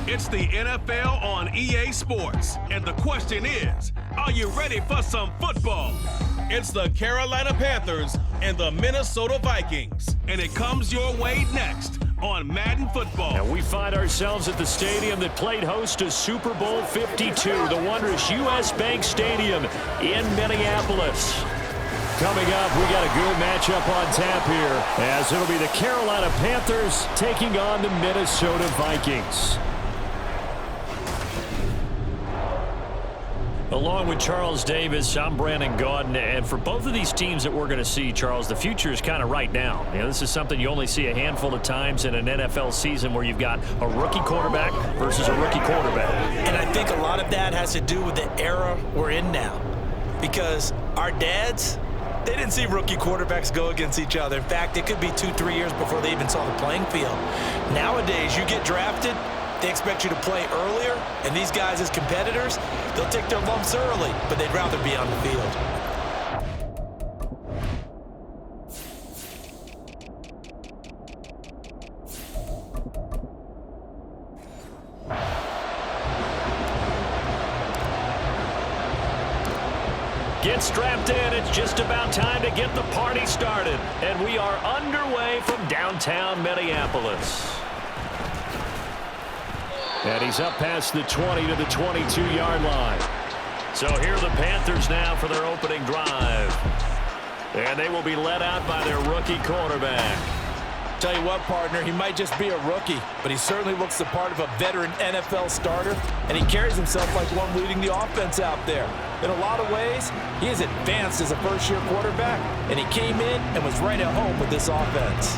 It's the NFL on EA Sports, and the question is, are you ready for some football? It's the Carolina Panthers and the Minnesota Vikings, and it comes your way next on Madden Football. And we find ourselves at the stadium that played host to Super Bowl 52, the wondrous U.S. Bank Stadium in Minneapolis. Coming up, we got a good matchup on tap here, as it'll be the Carolina Panthers taking on the Minnesota Vikings. Along with Charles Davis, I'm Brandon Gaudin, and for both of these teams that we're going to see, Charles, the future is kind of right now. You know, this is something you only see a handful of times in an NFL season where you've got a rookie quarterback versus a rookie quarterback. And I think a lot of that has to do with the era we're in now, because our dads, they didn't see rookie quarterbacks go against each other. In fact, it could be 2-3 years before they even saw the playing field. Nowadays, you get drafted, they expect you to play earlier, and these guys as competitors, they'll take their lumps early, but they'd rather be on the field. Get strapped in. It's just about time to get the party started. And we are underway from downtown Minneapolis. And he's up past the 20 to the 22-yard line. So here are the Panthers now for their opening drive. And they will be led out by their rookie quarterback. Tell you what, partner, he might just be a rookie, but he certainly looks the part of a veteran NFL starter, and he carries himself like one leading the offense out there. In a lot of ways, he is advanced as a first-year quarterback, and he came in and was right at home with this offense.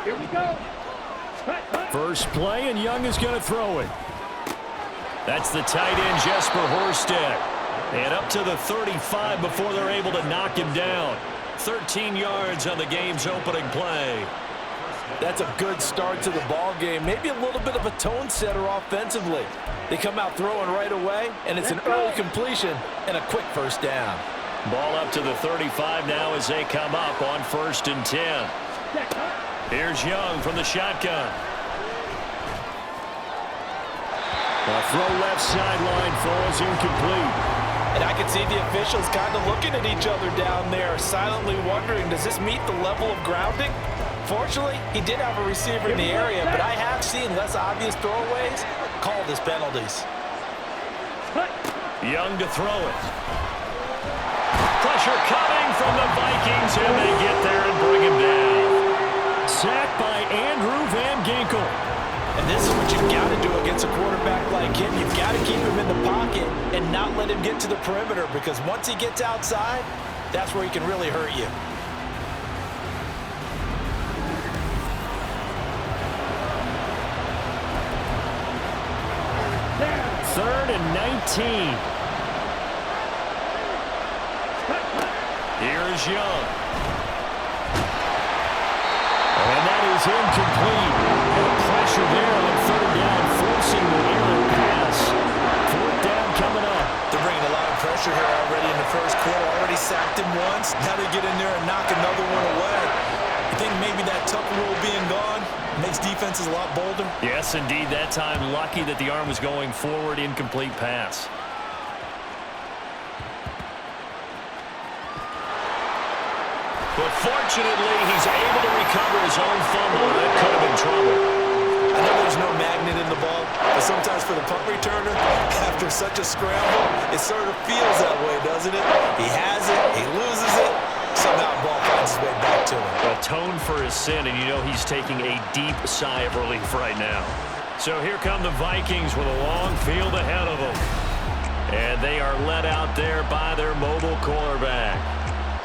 Here we go. First play, and Young is going to throw it. That's the tight end, Jesper Horsted. And up to the 35 before they're able to knock him down. 13 yards on the game's opening play. That's a good start to the ball game. Maybe a little bit of a tone setter offensively. They come out throwing right away, and it's an early completion and a quick first down. Ball up to the 35 now as they come up on 1st and 10. Here's Young from the shotgun. A throw left sideline falls incomplete. And I can see the officials kind of looking at each other down there, silently wondering, does this meet the level of grounding? Fortunately, he did have a receiver in the area, but I have seen less obvious throwaways called as penalties. Young to throw it. Pressure coming from the Vikings, and they get there and bring him down. Sacked by Andrew Van Ginkel. And this is what you've got to do against a quarterback like him. You've got to keep him in the pocket and not let him get to the perimeter, because once he gets outside, that's where he can really hurt you. Third and 19. Here's Young. And that is incomplete. And pressure there on 3rd down, forcing the errant pass. 4th down coming up. They're bringing a lot of pressure here already in the first quarter. Already sacked him once. Now they get in there and knock another one away. I think maybe that Tucker rule being gone makes defenses a lot bolder. Yes, indeed. That time, lucky that the arm was going forward. Incomplete pass. But fortunately, he's able to recover his own fumble. That could have been trouble. I know there's no magnet in the ball, but sometimes for the punt returner, after such a scramble, it sort of feels that way, doesn't it? He has it, he loses it, somehow the ball finds its way back to him. Atoned for his sin, and you know he's taking a deep sigh of relief right now. So here come the Vikings with a long field ahead of them. And they are led out there by their mobile quarterback.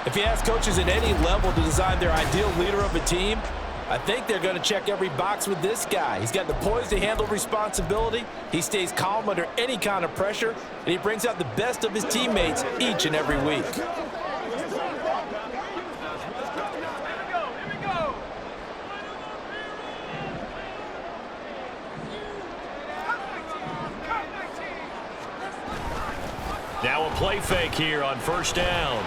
If you ask coaches at any level to design their ideal leader of a team, I think they're going to check every box with this guy. He's got the poise to handle responsibility. He stays calm under any kind of pressure, and he brings out the best of his teammates each and every week. Now a play fake here on first down.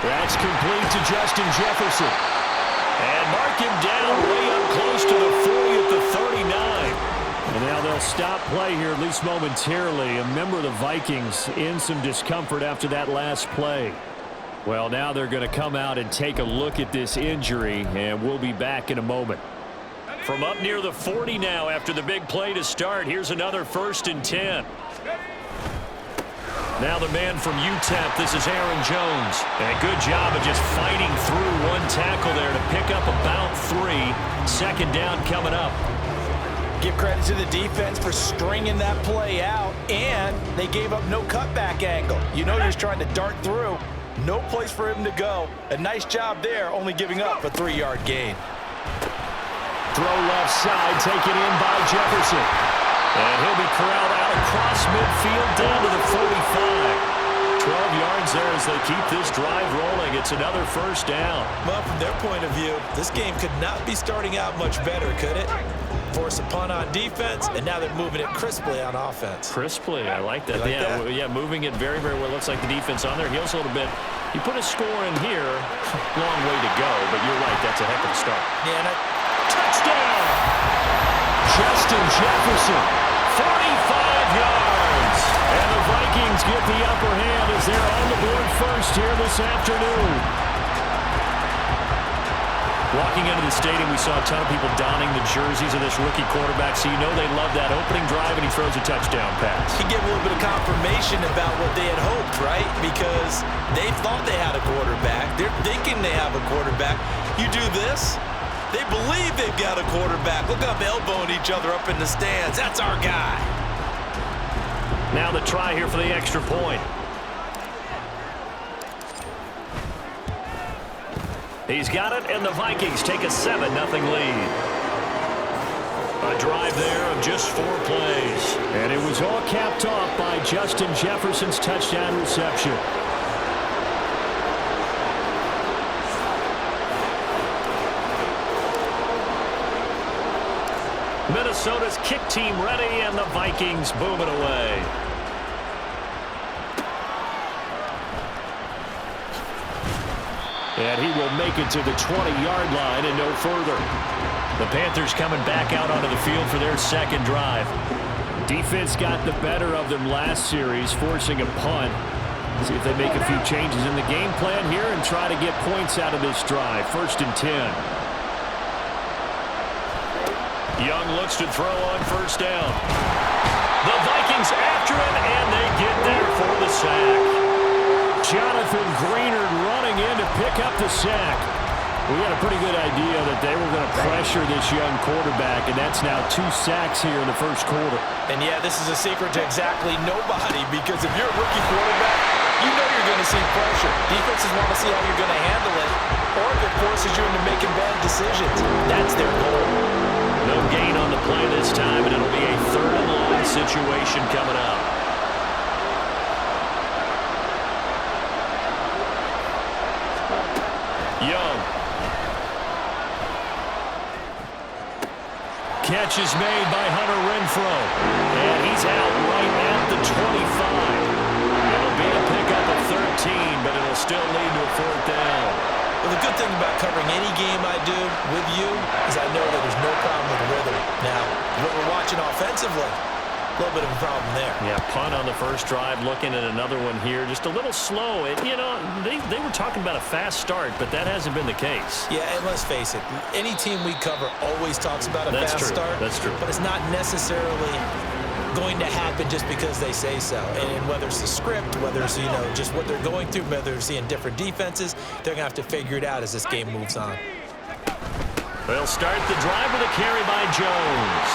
That's complete to Justin Jefferson. And mark him down way up close to the 40 at the 39. And now they'll stop play here, at least momentarily. A member of the Vikings in some discomfort after that last play. Well, now they're going to come out and take a look at this injury, and we'll be back in a moment. From up near the 40 now after the big play to start, here's another 1st and 10. Now the man from UTEP, this is Aaron Jones. And a good job of just fighting through one tackle there to pick up about 3. 2nd down coming up. Give credit to the defense for stringing that play out, and they gave up no cutback angle. You know he was trying to dart through. No place for him to go. A nice job there, only giving up a 3-yard gain. Throw left side, taken in by Jefferson. And he'll be corralled out across midfield down to the 45. 12 yards there as they keep this drive rolling. It's another 1st down. Well, from their point of view, this game could not be starting out much better, could it? Force a punt on defense, and now they're moving it crisply on offense. Crisply, I like that. Like that? Yeah, moving it very, very well. Looks like the defense on their heels a little bit. You put a score in here, long way to go, but you're right, that's a heck of a start. Yeah, and touchdown! Justin Jefferson, 45 yards. And the Vikings get the upper hand as they're on the board first here this afternoon. Walking into the stadium, we saw a ton of people donning the jerseys of this rookie quarterback, so you know they love that opening drive, and he throws a touchdown pass. You get a little bit of confirmation about what they had hoped, right? Because they thought they had a quarterback. They're thinking they have a quarterback. You do this, they believe they've got a quarterback. Look up, elbowing each other up in the stands. That's our guy. Now the try here for the extra point. He's got it, and the Vikings take a 7-0 lead. A drive there of just 4 plays. And it was all capped off by Justin Jefferson's touchdown reception. Minnesota's kick team ready, and the Vikings boom it away. And he will make it to the 20-yard line and no further. The Panthers coming back out onto the field for their second drive. Defense got the better of them last series, forcing a punt. See if they make a few changes in the game plan here and try to get points out of this drive. 1st and 10. Young looks to throw on 1st down. The Vikings after him, and they get there for the sack. Jonathan Greenard running in to pick up the sack. We had a pretty good idea that they were going to pressure this young quarterback, and that's now 2 sacks here in the 1st quarter. And yeah, this is a secret to exactly nobody, because if you're a rookie quarterback, you know you're going to see pressure. Defenses want to see how you're going to handle it, or if it forces you into making bad decisions. That's their goal. No gain on the play this time, and it'll be a 3rd and long situation coming up. Young. Catch is made by Hunter Renfrow. And he's out right at the 25. It'll be a pickup of 13, but it'll still lead to a 4th down. Well, the good thing about covering any game I do with you is I know that there's no problem with rhythm. Now, what we're watching offensively, a little bit of a problem there. Yeah, punt on the 1st drive, looking at another one here. Just a little slow. You know, they were talking about a fast start, but that hasn't been the case. Yeah, and let's face it, any team we cover always talks about a fast start. That's true. But it's not necessarily going to happen just because they say so. And whether it's the script, whether it's, just what they're going through, whether they're seeing different defenses, they're going to have to figure it out as this game moves on. They'll start the drive with a carry by Jones.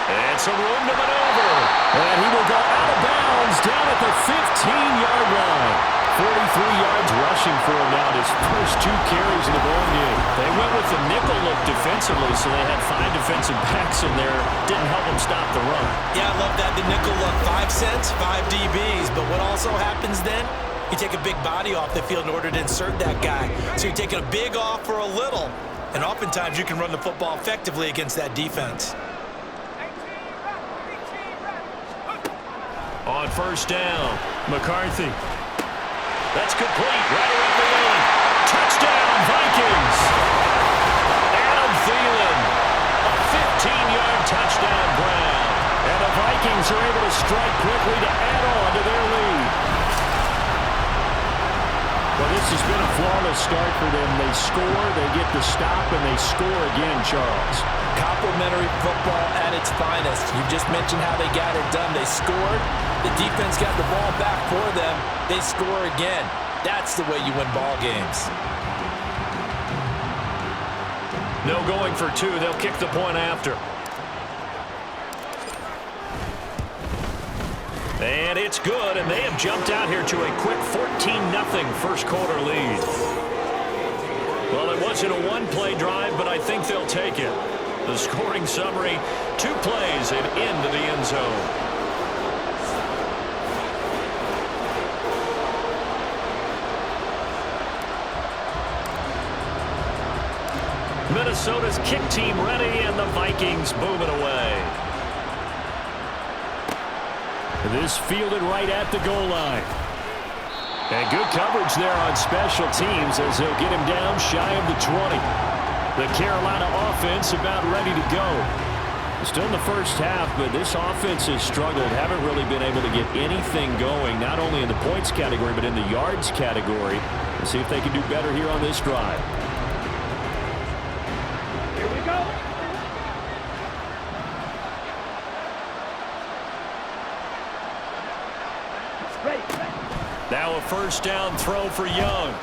And some room to maneuver. And he will go out of bounds down at the 15-yard line. 43 yards rushing for him now in his first 2 carries in the ball game. They went with the nickel look defensively, so they had 5 defensive backs in there. Didn't help them stop the run. Yeah, I love that. The nickel look, 5 cents, 5 DBs. But what also happens then, you take a big body off the field in order to insert that guy. So you're taking a big off for a little. And oftentimes you can run the football effectively against that defense. On first down, McCarthy. That's complete, right around the lane. Touchdown, Vikings. Adam Thielen, a 15-yard touchdown grab. And the Vikings are able to strike quickly to add on to their lead. Well, this has been a flawless start for them. They score, they get the stop, and they score again, Charles. Complimentary football at its finest. You just mentioned how they got it done. They scored. The defense got the ball back for them. They score again. That's the way you win ball games. No going for 2. They'll kick the point after. And it's good, and they have jumped out here to a quick 14-0 first quarter lead. Well, it wasn't a one-play drive, but I think they'll take it. The scoring summary, 2 plays and into the end zone. Minnesota's kick team ready, and the Vikings moving away. This fielded right at the goal line. And good coverage there on special teams as they'll get him down shy of the 20. The Carolina offense about ready to go. Still in the first half, but this offense has struggled. Haven't really been able to get anything going, not only in the points category, but in the yards category. Let's see if they can do better here on this drive. Here we go. Now a first down throw for Young.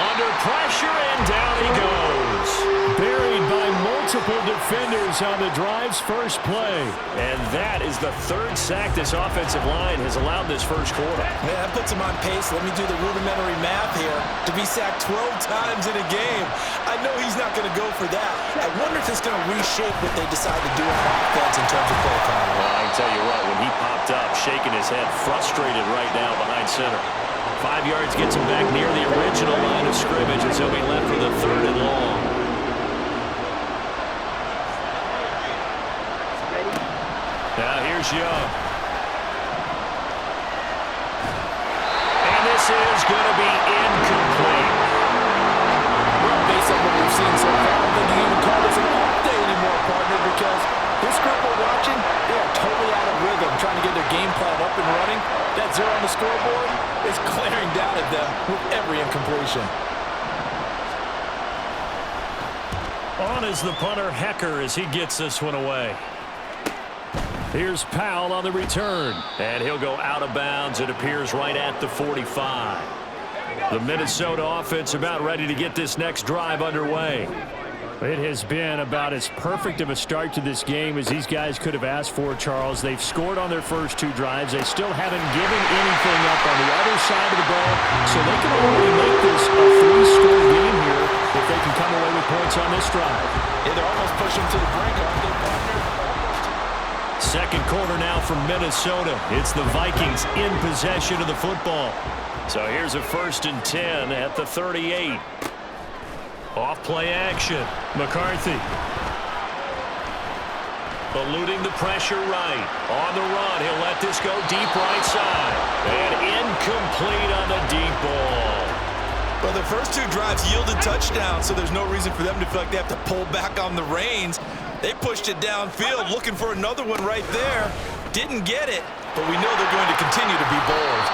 Under pressure, and down he goes. Buried by multiple defenders on the drive's first play. And that is the 3rd sack this offensive line has allowed this first quarter. Yeah, that puts him on pace. Let me do the rudimentary math here. To be sacked 12 times in a game, I know he's not going to go for that. I wonder if it's going to reshape what they decide to do on offense in terms of play calling. Well, I can tell you what, when he popped up, shaking his head, frustrated right now behind center. 5 yards gets him back near the original line of scrimmage, and he'll be left with a 3rd and long. Now here's Young. And this is going to be incomplete. Well, based on what we've seen so far, I don't think you even call this an off day anymore, partner, because this group we're watching, they are totally out of rhythm, trying to get their game plan up and running. That 0 on the scoreboard is glaring down at them with every incompletion. On is the punter, Hecker, as he gets this one away. Here's Powell on the return, and he'll go out of bounds. It appears right at the 45. The Minnesota offense about ready to get this next drive underway. It has been about as perfect of a start to this game as these guys could have asked for, Charles. They've scored on their first 2 drives. They still haven't given anything up on the other side of the ball, so they can only make this a 3-score game here if they can come away with points on this drive. Yeah, they're almost pushing to the brink, aren't they, partner? Second quarter now from Minnesota. It's the Vikings in possession of the football. So here's a 1st and 10 at the 38. Off play action. McCarthy. Eluding the pressure right. On the run. He'll let this go deep right side. And incomplete on the deep ball. Well, the first 2 drives yielded touchdowns, so there's no reason for them to feel like they have to pull back on the reins. They pushed it downfield, looking for another one right there. Didn't get it, but we know they're going to continue to be bold.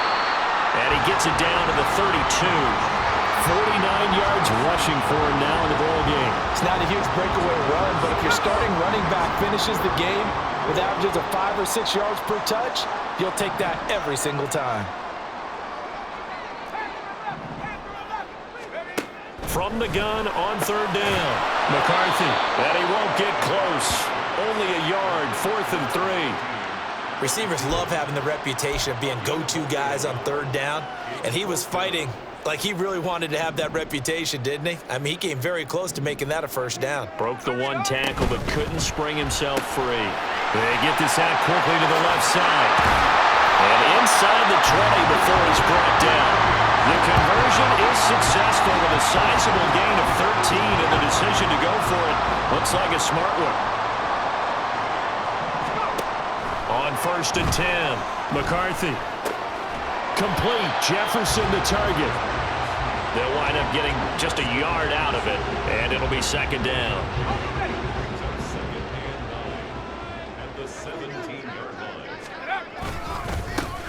And he gets it down to the 32. 49 yards rushing for him now in the ball game. It's not a huge breakaway run, but if your starting running back finishes the game with averages of 5 or 6 yards per touch, you'll take that every single time. From the gun on 3rd down. McCarthy. And he won't get close. Only a yard, 4th and 3. Receivers love having the reputation of being go-to guys on third down, and he was fighting like he really wanted to have that reputation, didn't he? I mean, he came very close to making that a first down. Broke the one tackle, but couldn't spring himself free. They get this out quickly to the left side. And inside the 20 before he's brought down. The conversion is successful with a sizable gain of 13, and the decision to go for it looks like a smart one. On 1st and 10, McCarthy. Complete. Jefferson the target. They'll wind up getting just a yard out of it, and it'll be 2nd down.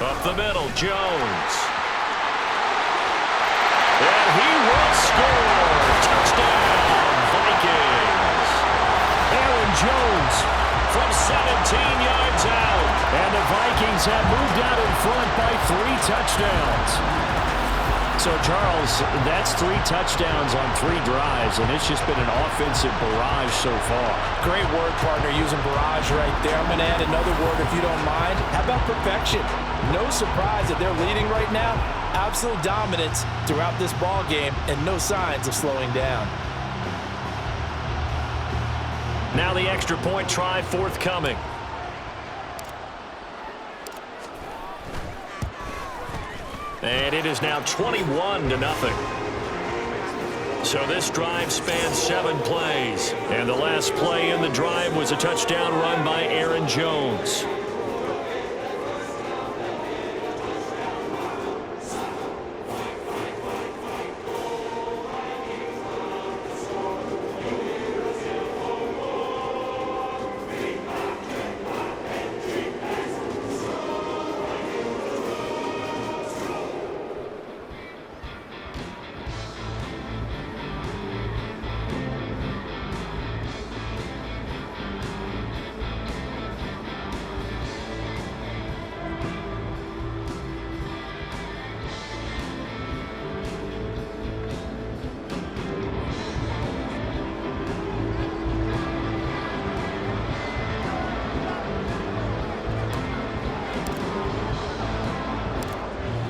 Up the middle, Jones. And he will score. Touchdown, Vikings. Aaron Jones from 17 yards out. And the Vikings have moved out in front by 3 touchdowns. So, Charles, that's 3 touchdowns on 3 drives, and it's just been an offensive barrage so far. Great word, partner, using barrage right there. I'm going to add another word if you don't mind. How about perfection? No surprise that they're leading right now. Absolute dominance throughout this ball game, and no signs of slowing down. Now the extra point try forthcoming. And it is now 21-0. So this drive spans 7 plays. And the last play in the drive was a touchdown run by Aaron Jones.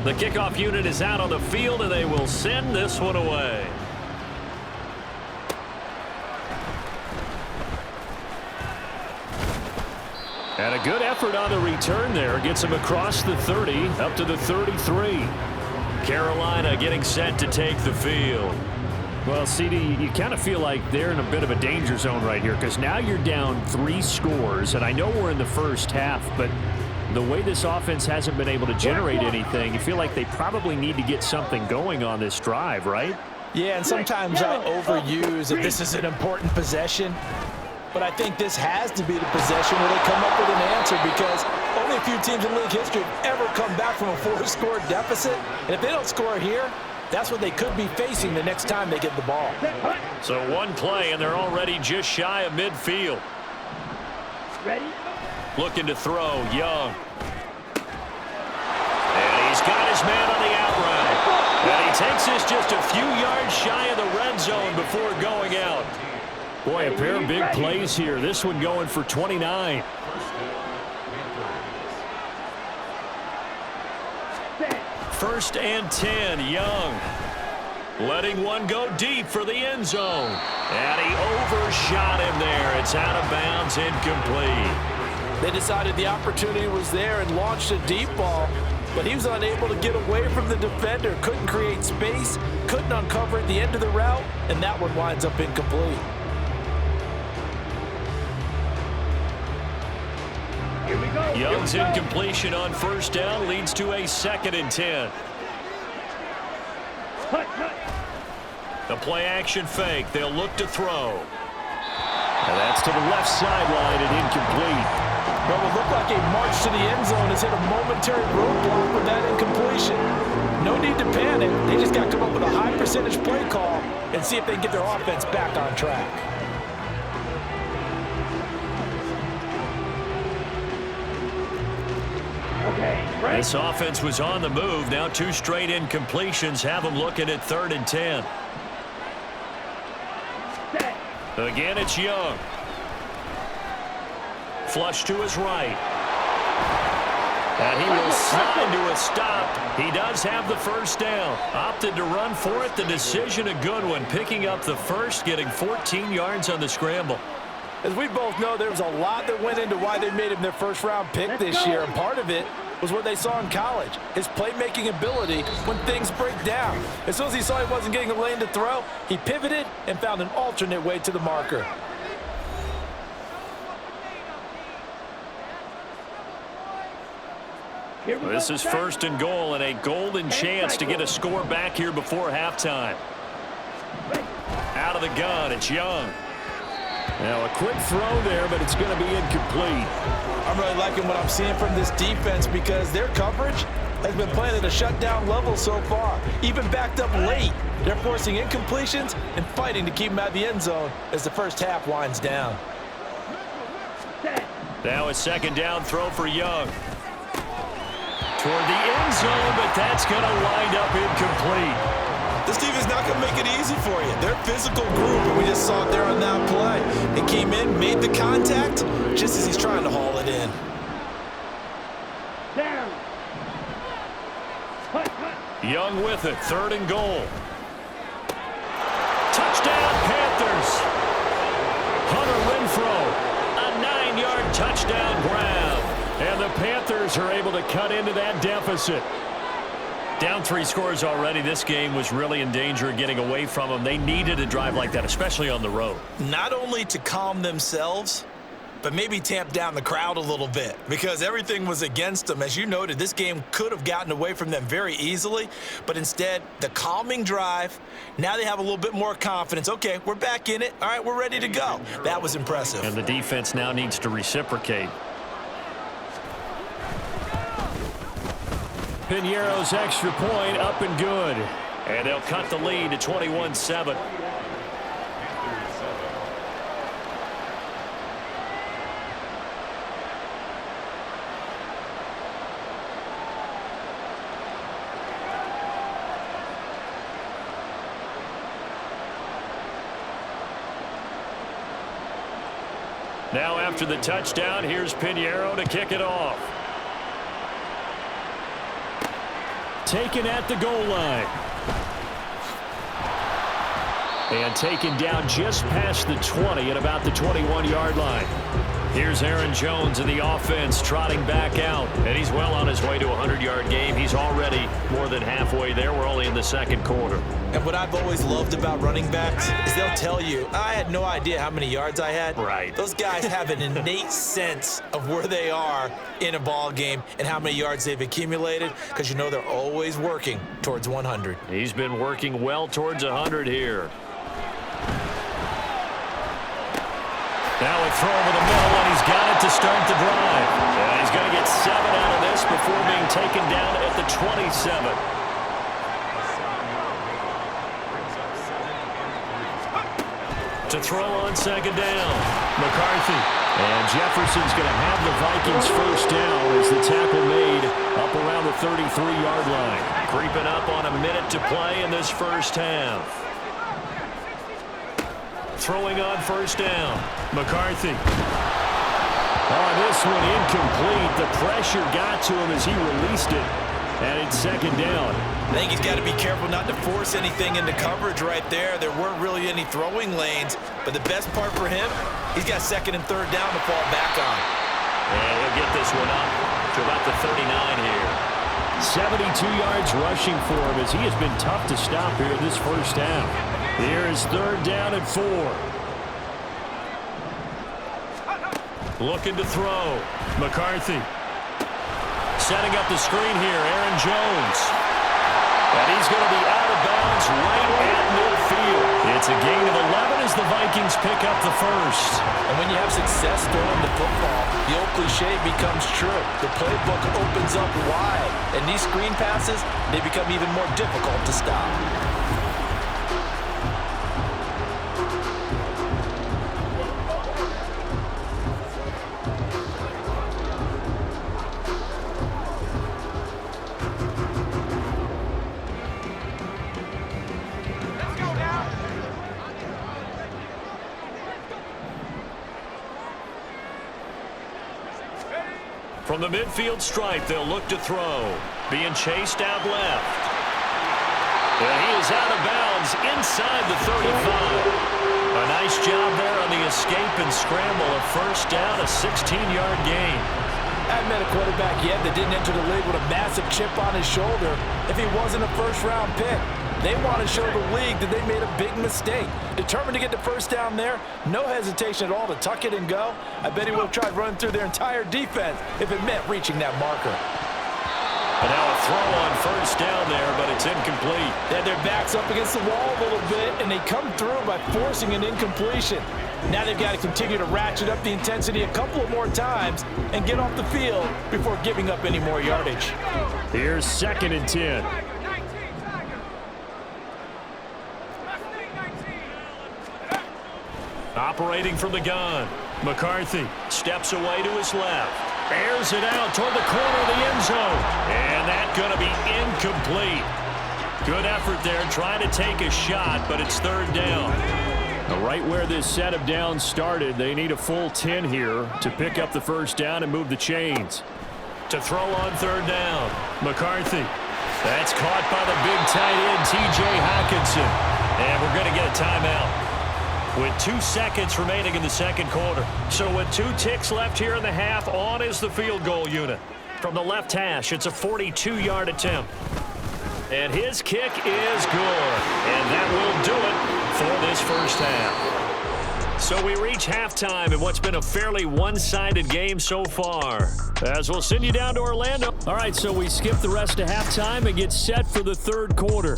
The kickoff unit is out on the field, and they will send this one away. And a good effort on the return there. Gets him across the 30, up to the 33. Carolina getting set to take the field. Well, CD, you kind of feel like they're in a bit of a danger zone right here, because now you're down 3 scores, and I know we're in the first half, but the way this offense hasn't been able to generate anything, you feel like they probably need to get something going on this drive, right? Yeah, and sometimes I overuse that this is an important possession, but I think this has to be the possession where they come up with an answer, because only a few teams in league history have ever come back from a 4-score deficit, and if they don't score here, that's what they could be facing the next time they get the ball. So one play, and they're already just shy of midfield. Ready? Looking to throw, Young. And he's got his man on the out route. And he takes this just a few yards shy of the red zone before going out. Boy, a pair of big plays here. This one going for 29. First and 10, Young. Letting one go deep for the end zone. And he overshot him there. It's out of bounds, incomplete. They decided the opportunity was there and launched a deep ball, but he was unable to get away from the defender, couldn't create space, couldn't uncover at the end of the route, and that one winds up incomplete. Here we go. Young's incompletion on first down leads to a 2nd and 10. The play action fake. They'll look to throw. And that's to the left sideline and incomplete. Well, it looked like a march to the end zone has hit a momentary roadblock with that incompletion. No need to panic. They just got to come up with a high percentage play call and see if they can get their offense back on track. Okay, This offense was on the move. Now 2 straight incompletions have them looking at 3rd and 10. Again, it's Young. Flush to his right. And he will slide to a stop. He does have the first down. Opted to run for it. The decision a good one. Picking up the first, getting 14 yards on the scramble. As we both know, there was a lot that went into why they made him their first-round pick this year, and part of it was what they saw in college, his playmaking ability when things break down. As soon as he saw he wasn't getting a lane to throw, he pivoted and found an alternate way to the marker. This is first and goal and a golden chance to get a score back here before halftime. Out of the gun, it's Young. Now a quick throw there, but it's going to be incomplete. I'm really liking what I'm seeing from this defense because their coverage has been playing at a shutdown level so far. Even backed up late, they're forcing incompletions and fighting to keep them out of the end zone as the first half winds down. Now a second down throw for Young. Toward the end zone, but that's going to wind up incomplete. This team is not going to make it easy for you. They're a physical group, and we just saw it there on that play. They came in, made the contact, just as he's trying to haul it in. Down. Young with it, third and goal. Touchdown, Panthers. Hunter Renfrow, a 9-yard touchdown grab. And the Panthers are able to cut into that deficit. Down 3 scores already. This game was really in danger of getting away from them. They needed a drive like that, especially on the road. Not only to calm themselves, but maybe tamp down the crowd a little bit because everything was against them. As you noted, this game could have gotten away from them very easily, but instead, the calming drive, now they have a little bit more confidence. Okay, we're back in it. All right, we're ready to go. That was impressive. And the defense now needs to reciprocate. Piñeiro's extra point up and good. And they'll cut the lead to 21-7. Now after the touchdown, here's Piñeiro to kick it off. Taken at the goal line. And taken down just past the 20 at about the 21-yard line. Here's Aaron Jones in the offense trotting back out. And he's well on his way to a 100-yard game. He's already more than halfway there. We're only in the second quarter. And what I've always loved about running backs is they'll tell you, I had no idea how many yards I had. Right. Those guys have an innate sense of where they are in a ball game and how many yards they've accumulated because you know they're always working towards 100. He's been working well towards 100 here. Now a throw over the middle, and he's got it to start the drive. And he's going to get 7 out of this before being taken down at the 27. To throw on second down, McCarthy. And Jefferson's going to have the Vikings first down as the tackle made up around the 33-yard line. Creeping up on a minute to play in this first half. Throwing on first down, McCarthy. Oh, this one incomplete. The pressure got to him as he released it. And it's second down. I think he's got to be careful not to force anything into coverage right there. There weren't really any throwing lanes. But the best part for him, he's got second and third down to fall back on. And he'll get this one up to about the 39 here. 72 yards rushing for him as he has been tough to stop here this first half. Here is third down and 4. Looking to throw. McCarthy. Setting up the screen here, Aaron Jones. And he's going to be out of bounds right at midfield. It's a gain of 11 as the Vikings pick up the first. And when you have success throwing the football, the old cliche becomes true. The playbook opens up wide. And these screen passes, they become even more difficult to stop. From the midfield stripe, they'll look to throw. Being chased out left. And he is out of bounds inside the 35. A nice job there on the escape and scramble. A first down, a 16-yard gain. I haven't met a quarterback yet that didn't enter the league with a massive chip on his shoulder if he wasn't a first-round pick. They want to show the league that they made a big mistake. Determined to get the first down there, no hesitation at all to tuck it and go. I bet he would have tried running through their entire defense if it meant reaching that marker. And now a throw on first down there, but it's incomplete. They had their backs up against the wall a little bit, and they come through by forcing an incompletion. Now they've got to continue to ratchet up the intensity a couple of more times and get off the field before giving up any more yardage. Here's 2nd and 10. Operating from the gun. McCarthy steps away to his left. Airs it out toward the corner of the end zone. And that's going to be incomplete. Good effort there trying to take a shot, but it's 3rd down. Right where this set of downs started, they need a full 10 here to pick up the first down and move the chains. To throw on 3rd down. McCarthy. That's caught by the big tight end, T.J. Hockenson. And we're going to get a timeout. With 2 seconds remaining in the second quarter. So with 2 ticks left here in the half, on is the field goal unit. From the left hash, it's a 42-yard attempt. And his kick is good. And that will do it for this first half. So we reach halftime in what's been a fairly one-sided game so far. As we'll send you down to Orlando. All right, so we skip the rest of halftime and get set for the 3rd quarter.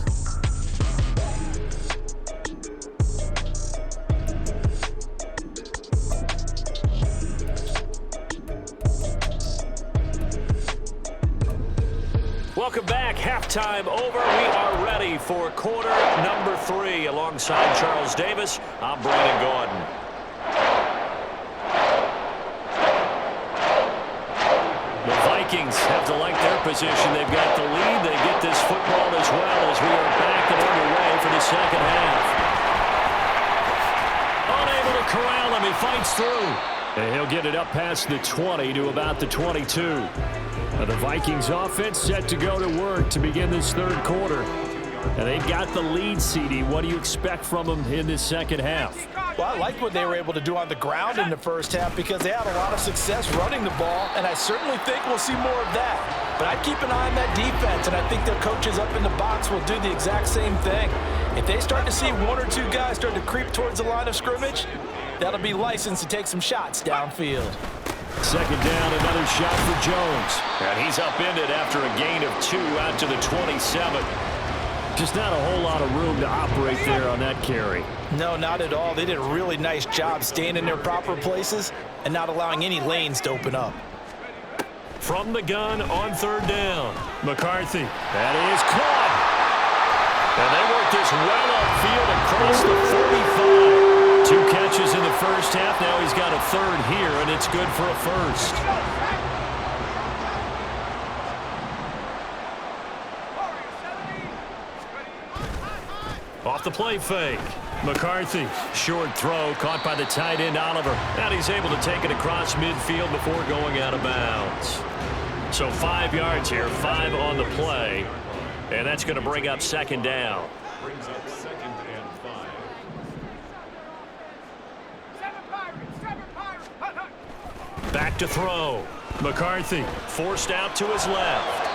Welcome back. Halftime over. We are ready for quarter number 3. Alongside Charles Davis, I'm Brandon Gordon. The Vikings have to like their position. They've got the lead. They get this football as well as we are back and underway for the second half. Unable to corral him. He fights through. And he'll get it up past the 20 to about the 22. Now the Vikings offense set to go to work to begin this 3rd quarter. And they've got the lead, CD. What do you expect from them in this second half? Well, I liked what they were able to do on the ground in the first half because they had a lot of success running the ball, and I certainly think we'll see more of that. But I'd keep an eye on that defense, and I think their coaches up in the box will do the exact same thing. If they start to see 1 or 2 guys start to creep towards the line of scrimmage, that'll be licensed to take some shots downfield. 2nd down, another shot for Jones. And he's upended after a gain of 2 out to the 27. Just not a whole lot of room to operate there on that carry. No, not at all. They did a really nice job staying in their proper places and not allowing any lanes to open up. From the gun on 3rd down. McCarthy. That is caught. And they work this well upfield across the 45. 2 catches in the first half. Now he's got a 3rd here, and it's good for a first. Off the play fake. McCarthy. Short throw caught by the tight end Oliver. And he's able to take it across midfield before going out of bounds. So 5 yards here, 5 on the play. And that's going to bring up 2nd down. Brings up 2nd and 5. Back to throw. McCarthy forced out to his left.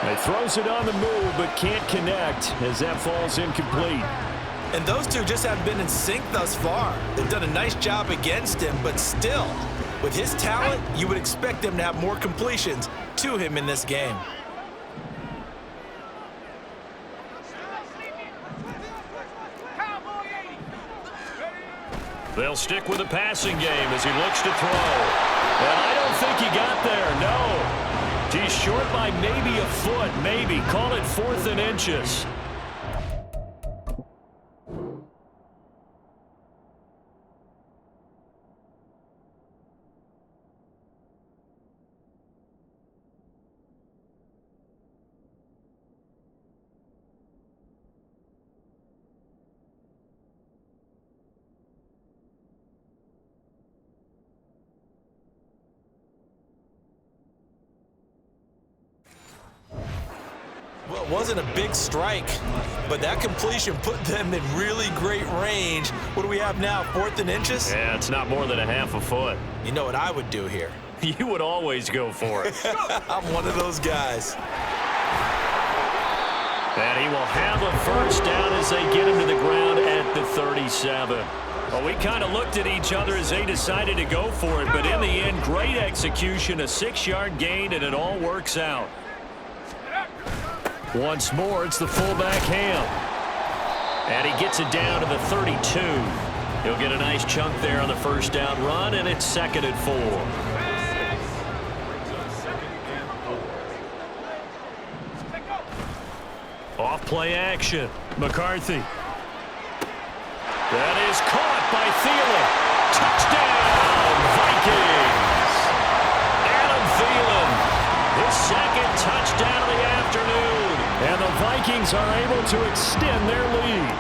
He throws it on the move but can't connect as that falls incomplete. And those two just haven't been in sync thus far. They've done a nice job against him, but still, with his talent, you would expect them to have more completions to him in this game. They'll stick with the passing game as he looks to throw. And I don't think he got there, no. He's short by maybe a foot, maybe. Call it 4th and inches. Well, it wasn't a big strike, but that completion put them in really great range. What do we have now, 4th and inches? Yeah, it's not more than a half a foot. You know what I would do here? You would always go for it. I'm one of those guys. And he will have a first down as they get him to the ground at the 37. Well, we kind of looked at each other as they decided to go for it, but in the end, great execution, a 6-yard gain, and it all works out. Once more, it's the fullback Ham. And he gets it down to the 32. He'll get a nice chunk there on the first down run, and it's 2nd and 4. Off play action. McCarthy. That is caught by Thielen. Touchdown, Vikings. Adam Thielen, his 2nd touchdown of the afternoon. And the Vikings are able to extend their lead.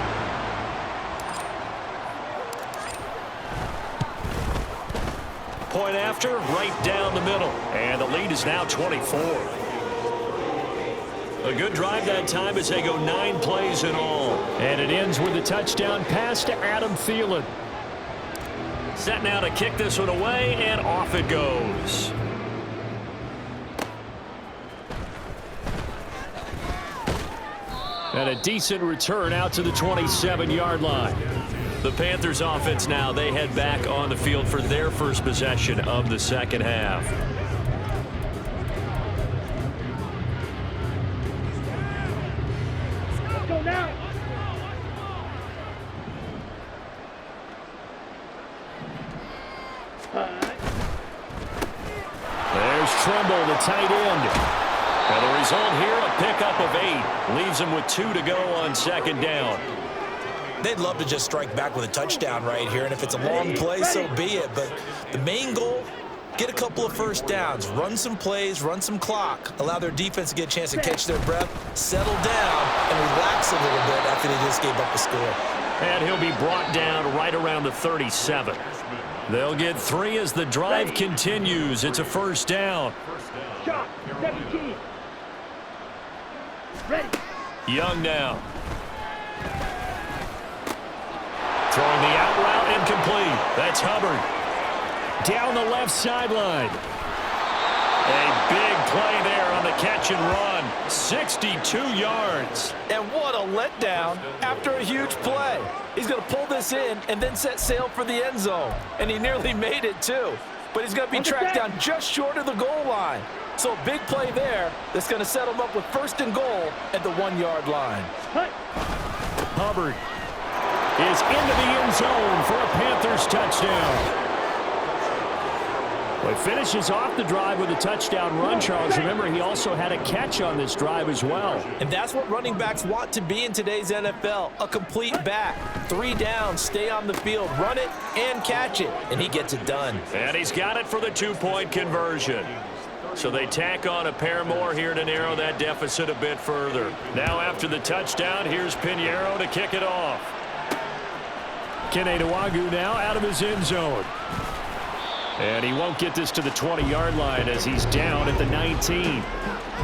Point after, right down the middle. And the lead is now 24. A good drive that time as they go 9 plays in all. And it ends with a touchdown pass to Adam Thielen. Set now to kick this one away, and off it goes. And a decent return out to the 27-yard line. The Panthers offense now, they head back on the field for their first possession of the second half. Go now. There's Tremble, the tight end. And the result here, a pickup of 8. Leaves them with 2 to go on 2nd down. They'd love to just strike back with a touchdown right here, and if it's a long play, so be it. But the main goal, get a couple of first downs, run some plays, run some clock, allow their defense to get a chance to catch their breath, settle down, and relax a little bit after they just gave up a score. And he'll be brought down right around the 37. They'll get 3 as the drive continues. It's a first down. Shot. 17. Ready. Young now. Throwing the out route incomplete. That's Hubbard. Down the left sideline. A big play there on the catch and run. 62 yards. And what a letdown after a huge play. He's going to pull this in and then set sail for the end zone. And he nearly made it, too. But he's going to be tracked down just short of the goal line. So a big play there that's going to set him up with 1st and goal at the 1-yard line. Hubbard is into the end zone for a Panthers touchdown. Well, he finishes off the drive with a touchdown run, Charles. Remember, he also had a catch on this drive as well. And that's what running backs want to be in today's NFL, a complete back. 3 downs, stay on the field, run it, and catch it. And he gets it done. And he's got it for the 2-point conversion. So they tack on a pair more here to narrow that deficit a bit further. Now after the touchdown, here's Pinheiro to kick it off. Kenetuagu now out of his end zone. And he won't get this to the 20-yard line as he's down at the 19.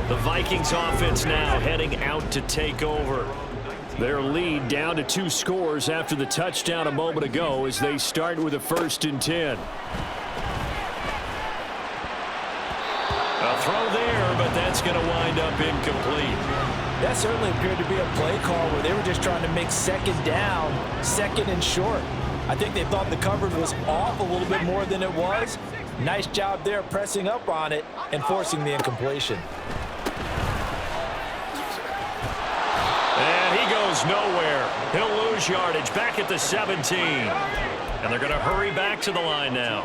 The Vikings offense now heading out to take over. Their lead down to 2 scores after the touchdown a moment ago as they start with a 1st and 10. A throw there, but that's going to wind up incomplete. That certainly appeared to be a play call where they were just trying to make 2nd down, 2nd and short. I think they thought the coverage was off a little bit more than it was. Nice job there pressing up on it and forcing the incompletion. And he goes nowhere. He'll lose yardage back at the 17. And they're going to hurry back to the line now.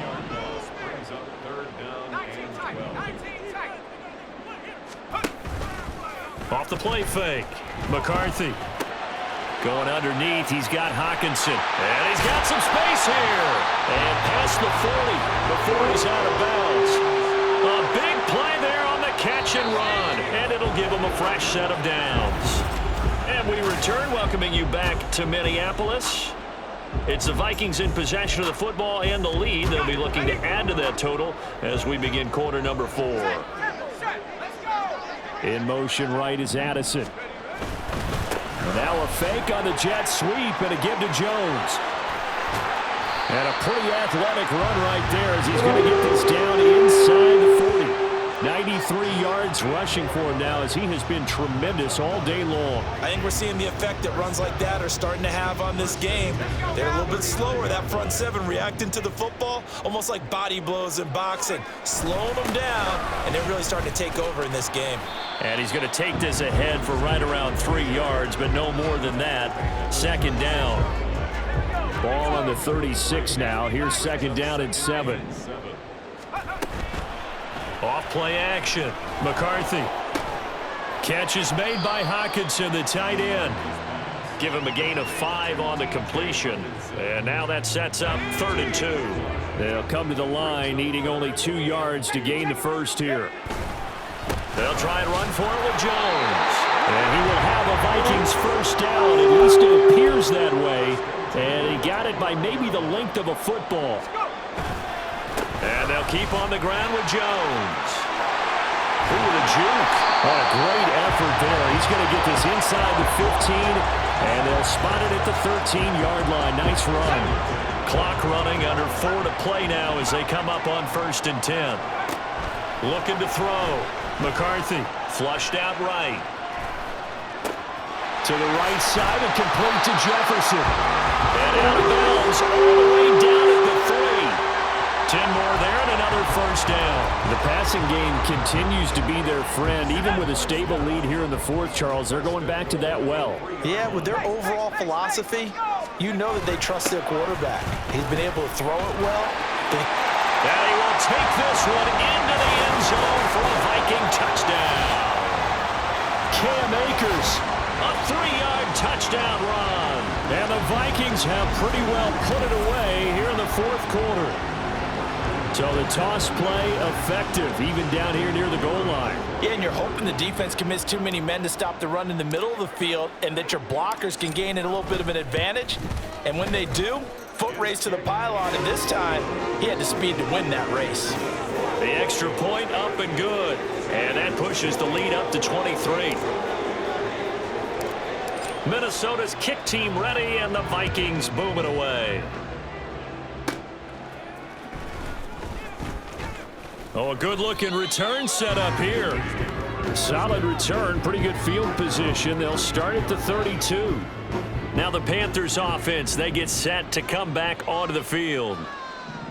Off the play fake. McCarthy. Going underneath, he's got Hawkinson. And he's got some space here. And past the 40 before he's out of bounds. A big play there on the catch and run. And it'll give him a fresh set of downs. And we return, welcoming you back to Minneapolis. It's the Vikings in possession of the football and the lead. They'll be looking to add to that total as we begin quarter number 4. In motion right is Addison. And now a fake on the jet sweep and a give to Jones. And a pretty athletic run right there as he's going to get this down inside the 40. 93 yards rushing for him now as he has been tremendous all day long. I think we're seeing the effect that runs like that are starting to have on this game. They're a little bit slower, that front seven reacting to the football, almost like body blows in boxing, slowing them down, and they're really starting to take over in this game. And he's going to take this ahead for right around 3 yards, but no more than that. Second down. Ball on the 36 now. Here's second down and 7. Off play action. McCarthy. Catch is made by Hockenson, the tight end. Give him a gain of 5 on the completion. And now that sets up 3rd and 2. They'll come to the line, needing only 2 yards to gain the first here. They'll try and run for it with Jones. And he will have a Vikings first down. At least it appears that way. And he got it by maybe the length of a football. And they'll keep on the ground with Jones. Ooh, the juke. What a great effort there. He's going to get this inside the 15, and they'll spot it at the 13-yard line. Nice run. Clock running, under 4 to play now as they come up on 1st and 10. Looking to throw. McCarthy flushed out right. To the right side and complete to Jefferson. And out of bounds all the way down at the 3. 10 more there and another first down. The passing game continues to be their friend. Even with a stable lead here in the 4th, Charles, they're going back to that well. Yeah, with their overall philosophy, you know that they trust their quarterback. He's been able to throw it well. And he will take this one into the end zone for a Viking touchdown. Cam Akers, a 3-yard touchdown run. And the Vikings have pretty well put it away here in the 4th quarter. So the toss play effective, even down here near the goal line. Yeah, and you're hoping the defense commits too many men to stop the run in the middle of the field and that your blockers can gain a little bit of an advantage. And when they do, foot race to the pylon, and this time he had the speed to win that race. The extra point up and good. And that pushes the lead up to 23. Minnesota's kick team ready, and the Vikings booming away. Oh, a good-looking return set up here. Solid return, pretty good field position. They'll start at the 32. Now the Panthers offense, they get set to come back onto the field.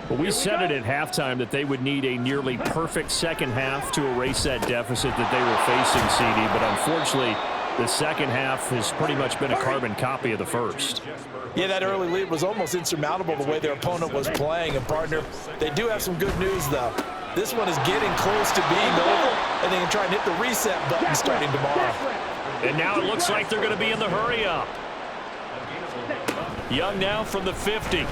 Well, we said it at halftime that they would need a nearly perfect second half to erase that deficit that they were facing, CD. But unfortunately, the second half has pretty much been a carbon copy of the first. Yeah, that early lead was almost insurmountable the way their opponent was playing. And, partner, they do have some good news, though. This one is getting close to being over, and they can try and hit the reset button starting tomorrow. And now it looks like they're going to be in the hurry-up. Young now from the 50.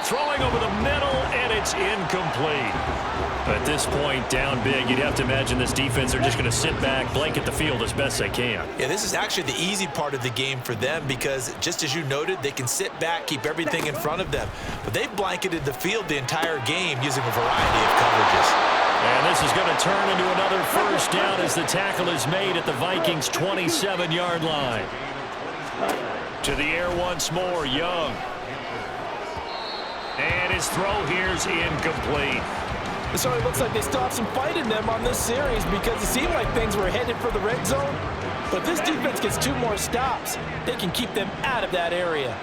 Throwing over the middle, and it's incomplete. At this point, down big, you'd have to imagine this defense are just going to sit back, blanket the field as best they can. Yeah, this is actually the easy part of the game for them because, just as you noted, they can sit back, keep everything in front of them. But they've blanketed the field the entire game using a variety of coverages. And this is going to turn into another first down as the tackle is made at the Vikings' 27-yard line. To the air once more, Young. And his throw here's incomplete. So it looks like they still have some fight in them on this series because it seemed like things were headed for the red zone. But if this defense gets 2 more stops, they can keep them out of that area.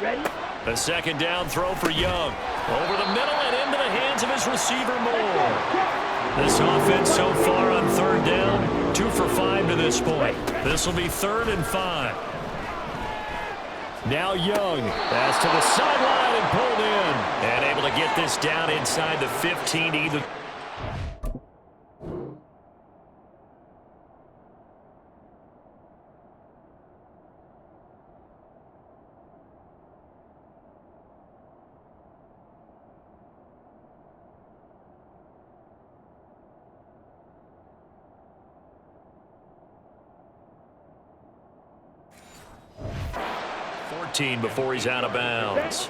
Ready? A second down throw for Young. Over the middle and into the hands of his receiver Moore. This offense so far on 3rd down, 2 for 5 to this point. This will be 3rd and 5. Now Young, pass to the sideline and pulled in. And able to get this down inside the 15 either. Before he's out of bounds.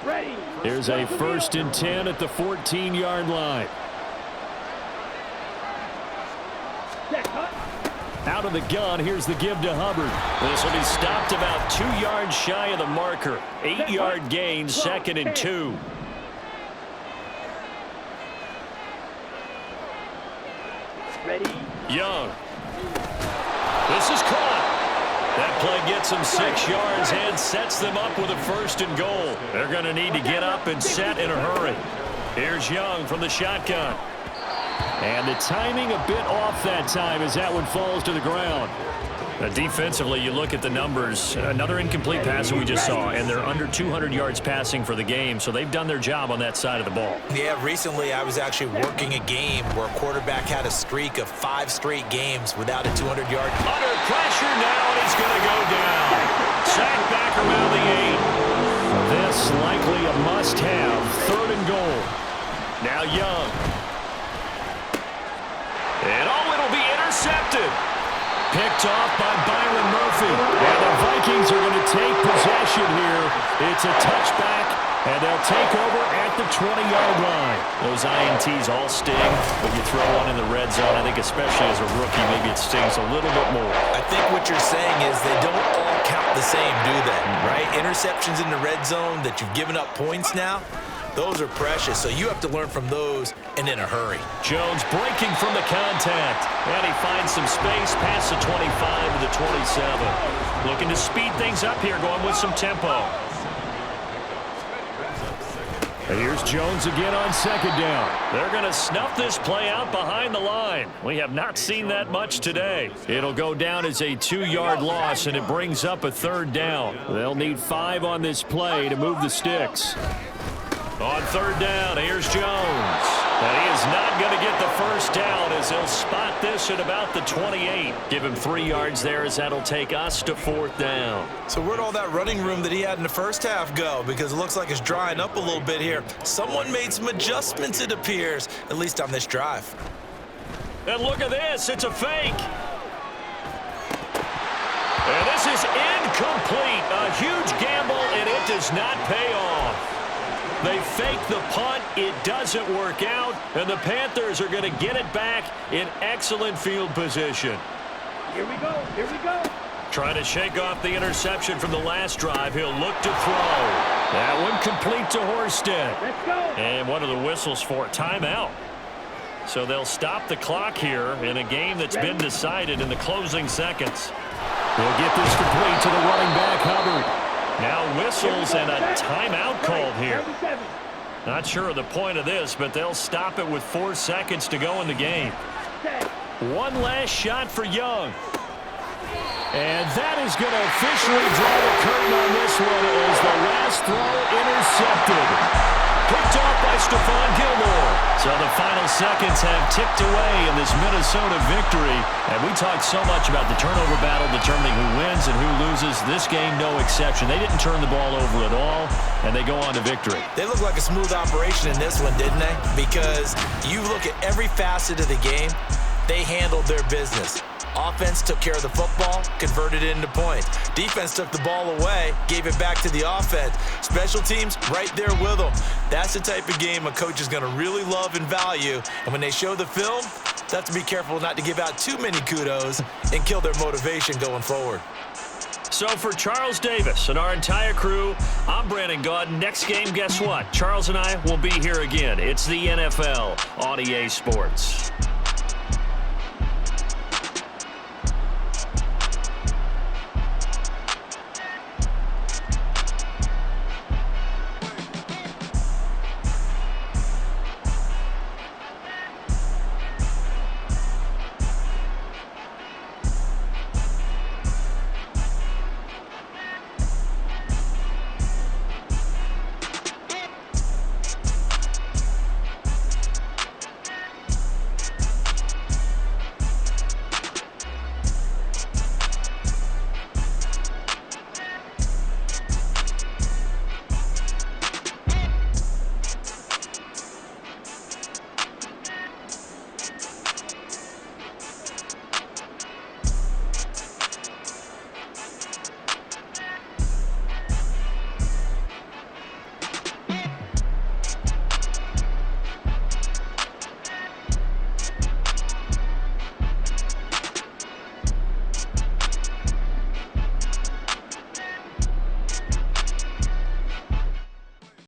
Here's a 1st and 10 at the 14-yard line. Out of the gun, here's the give to Hubbard. This will be stopped about 2 yards shy of the marker. 8-yard gain, 2nd and 2. Ready? Young. This is caught. That play gets them 6 yards and sets them up with a 1st and goal. They're going to need to get up and set in a hurry. Here's Young from the shotgun. And the timing a bit off that time as that one falls to the ground. Defensively, you look at the numbers. Another incomplete pass that we just saw, and they're under 200 yards passing for the game, so they've done their job on that side of the ball. Yeah, recently I was actually working a game where a quarterback had a streak of 5 straight games without a 200-yard. Under pressure now, and he's going to go down. Sack back around the 8. This likely a must-have. 3rd and goal. Now Young. And it'll be intercepted. Picked off by Byron Murphy. And the Vikings are going to take possession here. It's a touchback, and they'll take over at the 20-yard line. Those INTs all sting, but you throw one in the red zone. I think especially as a rookie, maybe it stings a little bit more. I think what you're saying is they don't all count the same, do they? Right? Interceptions in the red zone that you've given up points now, those are precious, so you have to learn from those and in a hurry. Jones breaking from the contact, and he finds some space past the 25 to the 27. Looking to speed things up here, going with some tempo. And here's Jones again on 2nd down. They're going to snuff this play out behind the line. We have not seen that much today. It'll go down as a 2-yard loss, and it brings up a 3rd down. They'll need 5 on this play to move the sticks. On 3rd down, here's Jones. And he is not going to get the 1st down as he'll spot this at about the 28. Give him 3 yards there as that'll take us to 4th down. So where'd all that running room that he had in the first half go? Because it looks like it's drying up a little bit here. Someone made some adjustments, it appears, at least on this drive. And look at this. It's a fake. And this is incomplete. A huge gamble, and it does not pay off. They fake the punt. It doesn't work out, and the Panthers are going to get it back in excellent field position. Here we go. Here we go. Trying to shake off the interception from the last drive. He'll look to throw. That one complete to Horsted. Let's go. And what are the whistles for? Timeout. So they'll stop the clock here in a game that's been decided in the closing seconds. They'll get this complete to the running back, Hubbard. Now whistles and a timeout called here. Not sure of the point of this, but they'll stop it with 4 seconds to go in the game. One last shot for Young. And that is going to officially draw the curtain on this one as the last throw intercepted. Picked off by Stephon Gilmore. So the final seconds have ticked away in this Minnesota victory. And we talked so much about the turnover battle determining who wins and who loses. This game, no exception. They didn't turn the ball over at all, and they go on to victory. They look like a smooth operation in this one, didn't they? Because you look at every facet of the game, they handled their business. Offense took care of the football, converted it into points. Defense took the ball away, gave it back to the offense. Special teams, right there with them. That's the type of game a coach is going to really love and value. And when they show the film, they have to be careful not to give out too many kudos and kill their motivation going forward. So for Charles Davis and our entire crew, I'm Brandon Gaudin. Next game, guess what? Charles and I will be here again. It's the NFL on EA Sports.